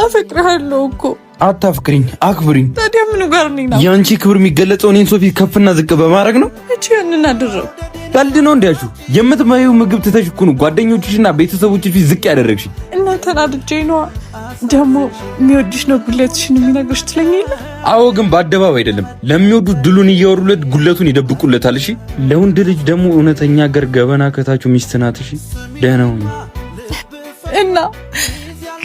አፈቅርሃለሁ እኮ። አታፍቅሪኝ፣ አክብሪኝ። ታዲያ ምን ጋር ነኝ? ያንቺ ክብር የሚገለጸው እኔን ሶፊ ከፍና ዝቅ በማድረግ ነው። እቺ ያንን አደረው ቀልድ ነው እንዴ? የምትመሪው ምግብ ትተሽ እኮ ነው ጓደኞችሽና ቤተሰቦችሽ ፊት ዝቅ ያደረግሽ። እና ተናድጄ ነው ደግሞ የሚወድሽ ነው ጉለትሽን የሚነግርሽ ትለኝ የለ? አዎ፣ ግን በአደባባይ አይደለም። ለሚወዱት ድሉን እያወሩለት ጉለቱን ይደብቁለታል። እሺ፣ ለወንድ ልጅ ደግሞ እውነተኛ ገበና ከታችሁ ሚስት ናት። እሺ፣ ደህና ሁኚ። እና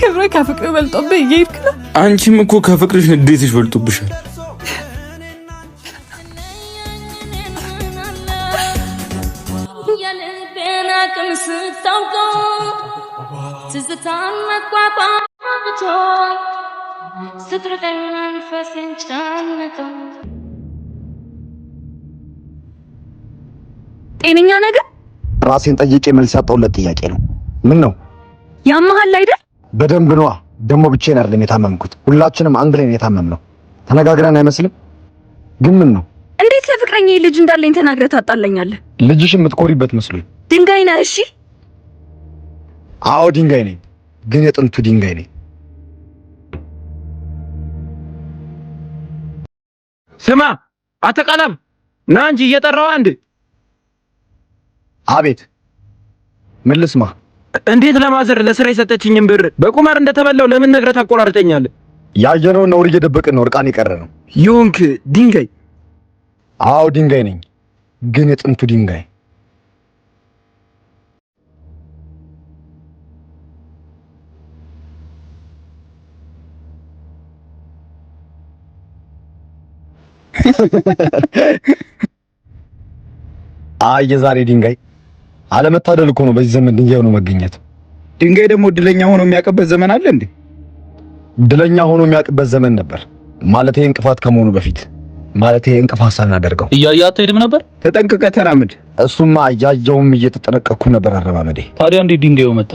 ክብረ ከፍቅር በልጦብህ እየሄድክ ነው። አንቺም እኮ ከፍቅርሽ ንዴትሽ በልጦብሻል። ጤነኛ ነገር ራሴን ጠይቄ መልስ ያጣሁለት ጥያቄ ነው። ምን ነው ያመሃል አይደል? በደንብ ነዋ። ደግሞ ብቻዬን አይደለም የታመምኩት፣ ሁላችንም አንድ ላይ የተታመምነው። ተነጋግረን አይመስልም? ግን ምን ነው? እንዴት ለፍቅረኛዬ ልጅ እንዳለኝ ተናግረህ ታጣለኛለህ? ልጅሽ የምትኮሪበት መስሎኝ። ድንጋይ ነህ? እሺ፣ አዎ ድንጋይ ነኝ፣ ግን የጥንቱ ድንጋይ ነኝ። ስማ አተቀላም ና እንጂ እየጠራው አንድ። አቤት፣ ምን ልስማ? እንዴት ለማዘር ለስራ የሰጠችኝን ብር በቁማር እንደተበላው ለምን ነግረህ ታቆራርጠኛለህ? ያየነውን ነውር እየደበቅን ነው፣ እርቃን የቀረ ነው። ይሁንክ ድንጋይ። አዎ ድንጋይ ነኝ፣ ግን የጥንቱ ድንጋይ። አይ የዛሬ ድንጋይ አለመታደል እኮ ነው። በዚህ ዘመን ድንጋይ ሆኖ መገኘት። ድንጋይ ደግሞ እድለኛ ሆኖ የሚያውቅበት ዘመን አለ እንዴ? እድለኛ ሆኖ የሚያውቅበት ዘመን ነበር ማለት እንቅፋት ከመሆኑ በፊት ማለት እንቅፋት ሳናደርገው እያያ አትሄድም ነበር? ተጠንቅቀህ ተራመድ። እሱማ እያየውም እየተጠነቀቅኩ ነበር አረማመዴ። ታዲያ እንዴ ድንጋዩ መጣ?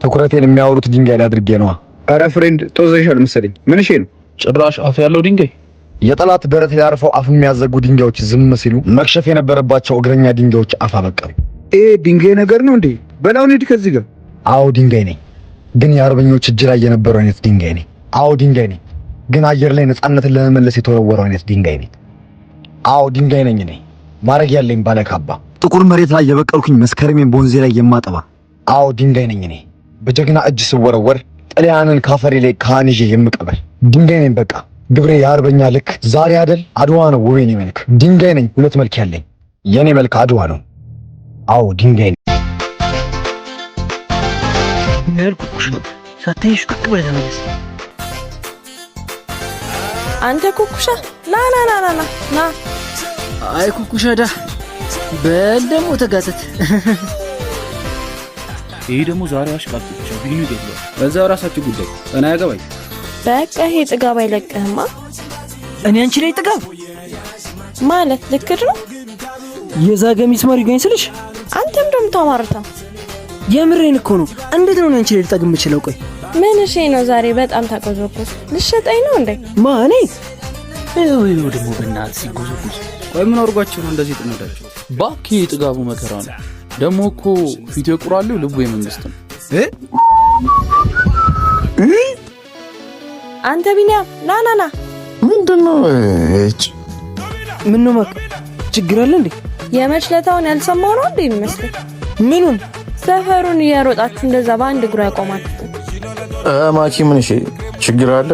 ትኩረቴን የሚያወሩት ድንጋይ ላይ አድርጌ ነዋ። ኧረ ፍሬንድ ጦዘሻል መሰለኝ። ምን እሺ ነው? ጭራሽ አፍ ያለው ድንጋይ። የጠላት ደረት ላይ አርፈው አፍ የሚያዘጉ ድንጋዮች ዝም ሲሉ መክሸፍ የነበረባቸው እግረኛ ድንጋዮች አፍ አበቀሉ። ድንጋይ ነገር ነው እንዴ? በላው እንሂድ ከዚህ ጋር። አዎ ድንጋይ ነኝ፣ ግን የአርበኞች እጅ ላይ የነበረው አይነት ድንጋይ ነኝ። አዎ ድንጋይ ነኝ፣ ግን አየር ላይ ነፃነትን ለመመለስ የተወረወረው አይነት ድንጋይ ነኝ። አዎ ድንጋይ ነኝ እኔ፣ ማረግ ያለኝ ባለካባ፣ ጥቁር መሬት ላይ የበቀልኩኝ መስከረሜን ቦንዜ ላይ የማጠባ። አዎ ድንጋይ ነኝ እኔ፣ በጀግና እጅ ስወረወር ጥልያንን ካፈሬ ላይ ካንጄ የምቀበል ድንጋይ ነኝ። በቃ ግብሬ የአርበኛ ልክ ዛሬ አይደል አድዋ ነው ውቤ ነኝ መልክ። ድንጋይ ነኝ፣ ሁለት መልክ ያለኝ፣ የኔ መልክ አድዋ ነው። አዎ ድንጋይ ነኝ። ያልኩሽ ሳታይሽ ቁጥ ብለህ ተመለስ። አንተ ኩኩሻ ና ና ና ና ና። አይ ኩኩሻ ዳ በል ደግሞ ተጋተት። ይሄ ደግሞ ዛሬ አሽቃጥጭ ቢኑ ይገባል። በዛ ራሳችሁ ጉዳይ እኔ ያገባኝ። በቃ ይሄ ጥጋብ አይለቅህማ። እኔ አንቺ ላይ ጥጋብ ማለት ልክድ ነው። የዛገ ሚስማር ይገኝ ስልሽ አንተም ደም ታማርታ። የምሬን እኮ ነው። እንዴት ነው አንቺ ላይ ልጠግም የምችለው? ቆይ ምን እሺ ነው ዛሬ በጣም ታቆዘቁዝ። ልሸጠኝ ነው እንዴ? ማኔ ወይ ነው ደግሞ በእናትህ ሲጎዘጉዝ። ቆይ ምን አድርጓችሁ ነው እንደዚህ ጥናዳችሁ? ባኪ ጥጋቡ መከራ ነው። ደግሞ እኮ ፊቱ የቁራሉ ልቡ የመንግስት ነው። አንተ ቢኒያም ና ና ና። ምንድነው እጭ? ምን ነው ማክ ችግር አለ እንዴ? የመችለታውን ያልሰማው ነው እንዴ የሚመስለው? ምኑን? ሰፈሩን እያሮጣችሁ እንደዛ በአንድ እግሩ ያቆማችሁ። ማኪ ምን እሺ ችግር አለ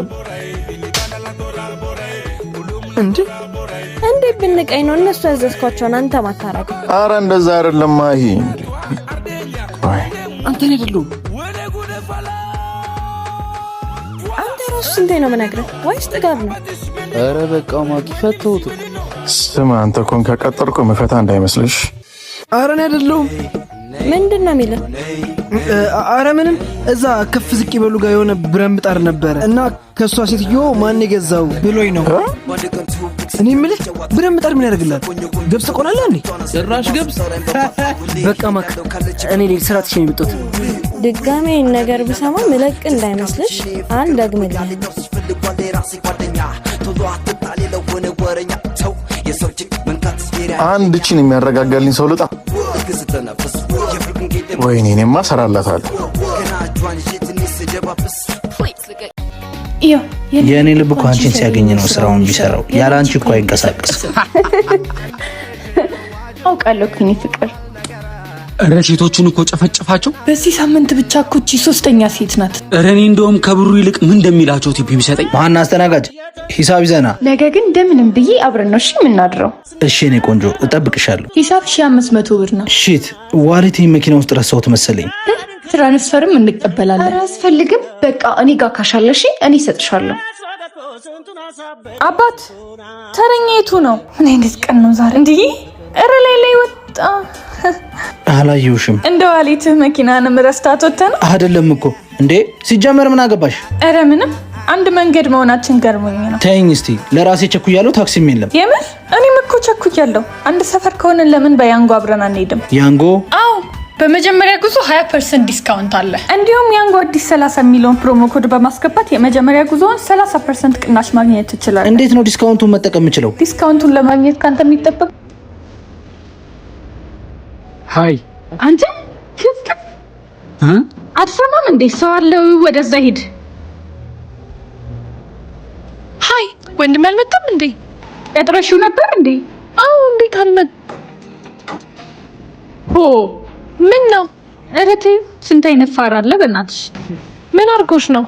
እንዴ? እንዴ ብንቀኝ ነው እነሱ ያዘዝኳቸውን አንተ ማታረግ። አረ እንደዛ አይደለም ማሂ። አንተ ነህ አይደለም? አንተ ራስህ እንዴ ነው የምነግርህ ወይስ ጥጋብ ነው? አረ በቃ ማኪ ፈተውት። ስማ አንተ ኮን ከቀጠርኩ መፈታ እንዳይመስልሽ። አረ እኔ አይደለም። ምንድነው የሚለው? አረ ምንም። እዛ ከፍ ዝቅ ይበሉ ጋር የሆነ ብረት ምጣድ ነበረ እና ከሷ ሴትዮ ማን የገዛው ብሎኝ ነው። እኔ የምልህ ብረት ምጣድ ምን ያደርግላል? ገብስ ቆላላ እንዴ? ጭራሽ ገብስ። በቃ ማክ እኔ ልጅ ስራ ትሽኝ የምጥት ድጋሜ ነገር ብሰማ ምለቅ እንዳይመስልሽ አልደግምልህ። አንድ ቺን የሚያረጋጋልኝ ሰው ልጣ። ወይኔ እኔማ ሰራላታለሁ። የኔ ልብ እኮ አንቺን ሲያገኝ ነው ስራውን የሚሰራው። ያለ አንቺ እኮ አይንቀሳቀስም። አውቃለሁ እኔ ፍቅር። እረ ሴቶቹን እኮ ጨፈጨፋቸው። በዚህ ሳምንት ብቻ እኮ እቺ ሶስተኛ ሴት ናት። እረ እኔ እንደውም ከብሩ ይልቅ ምን እንደሚላቸው ቲፕ ቢሰጠኝ። ማን አስተናጋጅ? ሂሳብ ይዘና። ነገ ግን እንደምንም ብዬ አብረን ነው እሺ የምናድረው። እሺ እኔ ቆንጆ እጠብቅሻለሁ። ሂሳብ 1500 ብር ነው። ሺት ዋሌቴ መኪና ውስጥ ረሳሁት መሰለኝ። ትራንስፈርም እንቀበላለን። አያስፈልግም። በቃ እኔ ጋር ካሻለሽ እኔ እሰጥሻለሁ። አባት ተረኛ የቱ ነው? ምን አይነት ቀን ነው ዛሬ? እንዴ እረ ላይ ወጣ። አላየሁሽም። እንደ ዋሌትህ መኪናንም ረስታት ወተህ ነው? አይደለም እኮ እንዴ። ሲጀመር ምን አገባሽ? እረ ምንም አንድ መንገድ መሆናችን ገርሞኝ ነው። ተይኝ እስቲ። ለራሴ ቸኩያለሁ፣ ታክሲም የለም። የምር እኔም እኮ ቸኩያለሁ። አንድ ሰፈር ከሆነ ለምን በያንጎ አብረን አንሄድም? ያንጎ? አዎ በመጀመሪያ ጉዞ 20% ዲስካውንት አለ። እንዲሁም ያንጎ አዲስ 30 ሚሊዮን ፕሮሞ ኮድ በማስገባት የመጀመሪያ ጉዞውን 30% ቅናሽ ማግኘት ትችላለህ። እንዴት ነው ዲስካውንቱን መጠቀም የምችለው? ዲስካውንቱን ለማግኘት ካንተ የሚጠበቅ ሃይ አንተ አትሰማም እንዴ? ሰው አለው ወደዛ ሂድ። ሃይ ወንድም አልመጣም እንዴ? ቀጥረሽው ነበር እንዴ? አዎ እንዴት አልመጣ? ምን ነው? ኧረ ተይው። ስንት አይነት ፋራ አለ በእናትሽ። ምን አርጎሽ ነው?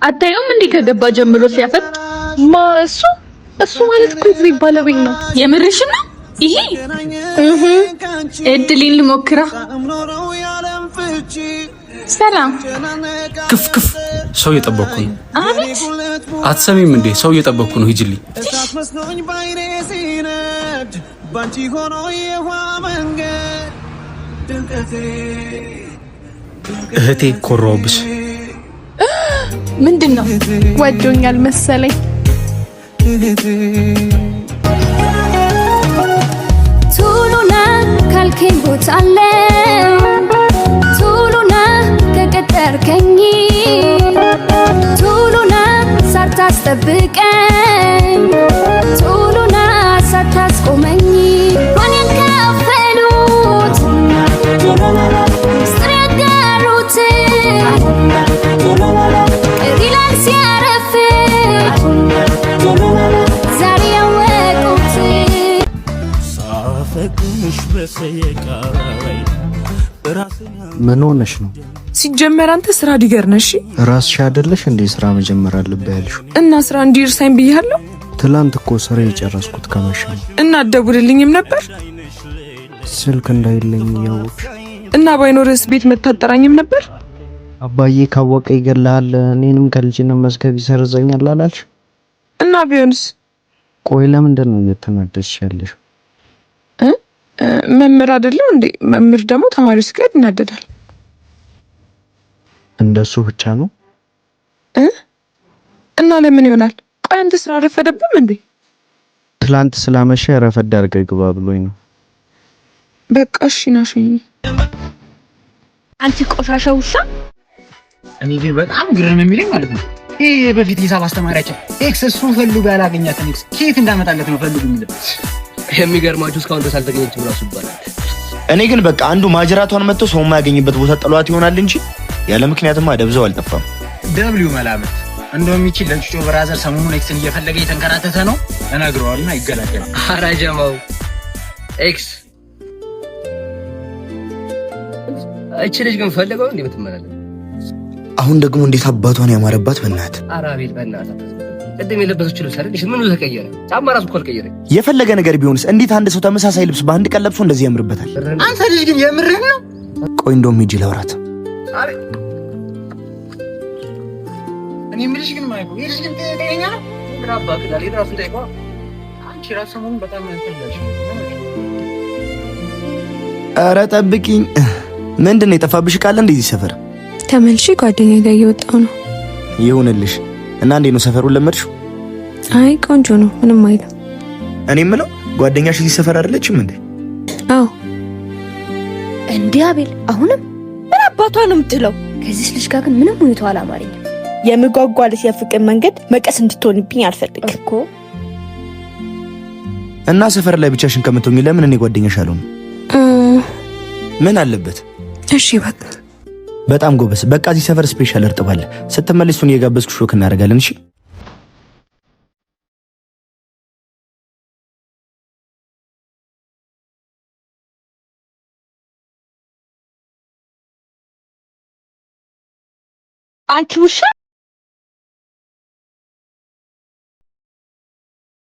አታዩም እንዴ ከገባ ጀምሮ ሲያፈጥ? እሱ ማለት እኮ እዚህ ባለቤት ነው። የምርሽ ነው? ይሄ እድሌን ልሞክራ። ሰላም። ክፍ ሰው እየጠበቅኩ ነው። አቤት። አትሰሚም እንዴ? ሰው እየጠበቅኩ ነው። ሂጂልኝ። እህቴ ኮራውብሽ። ምንድን ነው? ወዶኛል መሰለኝ። ቱሉና ካልከኝ ቦታ አለ ቱሉና ከቀጠርከኝ ቱሉና ሳታስጠብቀኝ ቱሉና ሳታስቆመኝ ማንን ከፈሉት ምስጢር ያጋሩት ቅሪላን ሲያረፍ ዛሬ ያወቁት ምን ሆነሽ ነው? ሲጀመር አንተ ስራ ዲገር ነሽ። ራስሽ አይደለሽ እንዴ ስራ መጀመር አለበት ያልሽው? እና ስራ እንዲርሳኝ ብያለሁ። ትላንት እኮ ስራ የጨረስኩት ከመሸ ነው። እና አትደውልልኝም ነበር? ስልክ እንዳይለኝ ያውቅ እና ባይኖርስ ቤት መታጠራኝም ነበር? አባዬ ካወቀ ይገላል፣ እኔንም ከልጅነት መዝገብ ይሰርዘኛል አላልሽ? እና ቢሆንስ? ቆይ ለምንድን ነው እየተናደድሽ ያለሽ? መምህር አይደለም እንዴ? መምህር ደግሞ ተማሪው ሲቀር ይናደዳል። እንደሱ ብቻ ነው? እና ለምን ይሆናል? ቆይ አንተ ስራ ረፈደብም እንዴ? ትላንት ስላመሸ ረፈድ አድርገህ ግባ ብሎኝ ነው። በቃ እሺ ናሽኝ። አንቺ ቆሻሻ ውሻ። እኔ ግን በጣም ግርም የሚለኝ ማለት ነው ይሄ በፊት ሂሳብ አስተማሪያችን ኤክስ እሱ ፈልጉ ያላገኛትን ኤክስ ከየት እንዳመጣለት ነው ፈልጉ የሚለው። የሚገርማችሁ እስካሁን ድረስ አልተገኘችም ራሱ ይባላል። እኔ ግን በቃ አንዱ ማጅራቷን መጥቶ ሰው የማያገኝበት ቦታ ጥሏት ይሆናል እንጂ ያለ ምክንያትማ ደብዘው አልጠፋም። ደብሊው መላምት እንደውም ይቺ ለጭጮ ብራዘር ሰሞኑን ኤክስን እየፈለገ የተንከራተተ ነው እነግረዋልና ይገላገላል። ኧረ ጀማው ኤክስ እቺ ልጅ ግን ፈልገው እንዴ የምትመላለስ? አሁን ደግሞ እንዴት አባቷን ያማረባት በእናት። ኧረ አቤል በእናትህ ቅድም የለበሰችው ልብስ አይደል? ምን ተቀየረ? ጫማ ራሱ እኮ አልቀየረም። የፈለገ ነገር ቢሆንስ እንዴት አንድ ሰው ተመሳሳይ ልብስ በአንድ ቀን ለብሶ እንደዚህ ያምርበታል? አንተ ልጅ ግን የምርህን ነው? ቆይ እንደውም ሂጂ ላውራት። እኔ የምልሽ ግን ማይኮ ይሄ ልጅ ግን ጤነኛ ነው? ራባ ከዳሊ ራሱ እንዳይቋ አንቺ ራሱ ሰሞኑን በጣም ያንተላሽ። ኧረ ጠብቂኝ። ምንድን ነው የጠፋብሽ? ቃል እንደዚህ ሰፈር ተመልሼ ጓደኛዬ ጋር እየወጣሁ ነው። ይሁንልሽ። እና እንዴት ነው ሰፈሩን ለመድሽው? አይ ቆንጆ ነው፣ ምንም አይልም። እኔ የምለው ጓደኛሽ እዚህ ሰፈር አይደለችም እንዴ? አዎ። እንዴ አቤል፣ አሁንም ምን አባቷ ነው የምትለው? ከዚህ ልጅ ጋር ግን ምንም ሁኔታው አላማረኝም። የምጓጓለት የፍቅር መንገድ መቀስ እንድትሆንብኝ አልፈልግም እኮ። እና ሰፈር ላይ ብቻሽን ከምትሆኚ ለምን እኔ ጓደኛሽ አልሆንም? ምን አለበት? እሺ በቃ በጣም ጎበስ። በቃ እዚህ ሰፈር ስፔሻል እርጥብ አለ። ስትመለሱን እየጋበዝኩሽ ሾክ እናደርጋለን። እሺ አንቺ ውሻ